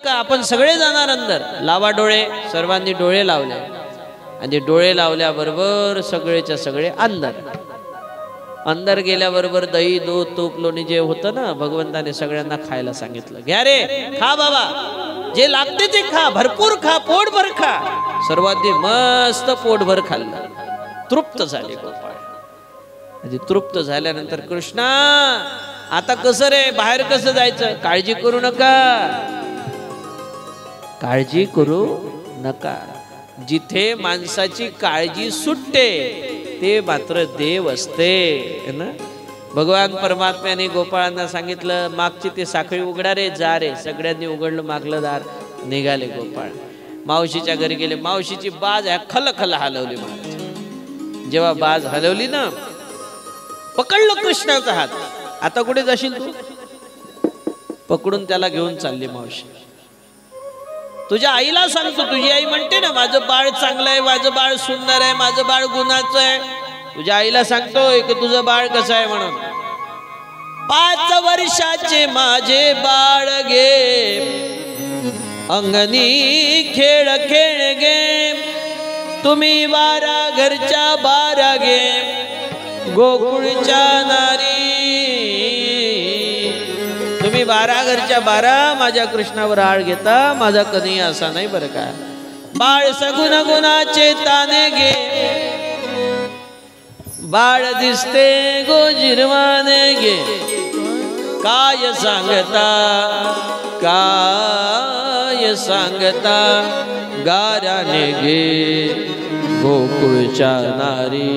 का आपण सगळे जाणार अंदर, लावा डोळे. सर्वांनी डोळे लावले आणि डोळे लावल्याबरोबर सगळेच्या सगळे अंदर गेल्याबरोबर दही दूध तूप लोणी जे होतं ना, भगवंताने सगळ्यांना खायला सांगितलं. घ्या रे, खा बाबा, जे लागते ते खा, भरपूर खा, पोटभर खा. सर्वांनी मस्त पोटभर खाल्लं, तृप्त झाले गोपाळ. म्हणजे तृप्त झाल्यानंतर कृष्णा आता कसं रे, बाहेर कसं जायचं? काळजी करू नका, काळजी करू नका. जिथे माणसाची काळजी सुटते ते मात्र देव असते ना. भगवान परमात्म्याने गोपाळांना सांगितलं, मागची ते साखळी उघडा रे, जा रे. सगळ्यांनी उघडलं मागलं दार, निघाले गोपाळ. मावशीच्या घरी गेले. मावशीची बाज खल हलवली. जेव्हा बाज हलवली ना, पकडलं कृष्णाचा हात. आता कुठे जाशील तू? पकडून त्याला घेऊन चालली मावशी. तुझ्या आईला सांगतो. तुझी आई म्हणते ना, माझं बाळ चांगलं आहे, माझं बाळ सुंदर आहे, माझं बाळ गुणाचं आहे. तुझ्या आईला सांगतोय की तुझं बाळ कसं आहे म्हणून. 5 वर्षाचे माझे बाळ गे, अंगणी खेळ खेळ गे. तुम्ही 12 घरच्या 12 गे, गोकुळच्या नारी. तुम्ही 12 घरच्या 12 माझ्या कृष्णावर आळ घेता. माझा कधी असा नाही बरं का. बाळ सगुण गुणाचे ताने गे, बाळ दिसते गोजिरवाने गे. काय सांगता, काय सांगता, गाऱ्याने गे गोकुळच्या नारी.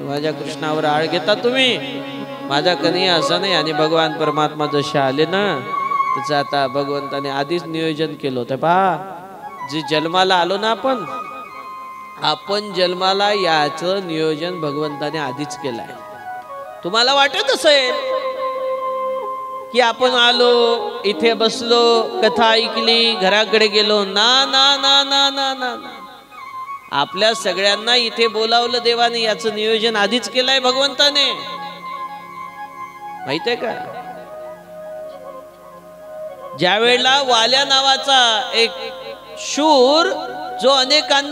माझ्या कृष्णावर आळ घेता तुम्ही, माझा कधी असं नाही. आणि भगवान परमात्मा जसे आले ना, त्याचं आता भगवंताने आधीच नियोजन केलं होतं. पहा, जे जन्माला आलो ना आपण जन्माला याचं नियोजन भगवंताने आधीच केलंय. तुम्हाला वाटत असेल की आपण आलो, इथे बसलो, कथा ऐकली, घराकडे गेलो. ना ना ना ना ना ना, आपल्या सगळ्यांना इथे बोलावलं देवाने, याचं नियोजन आधीच केलंय भगवंताने. माहित आहे का? ज्या वेळेला वाल्या नावाचा एक शूर, जो अनेकांना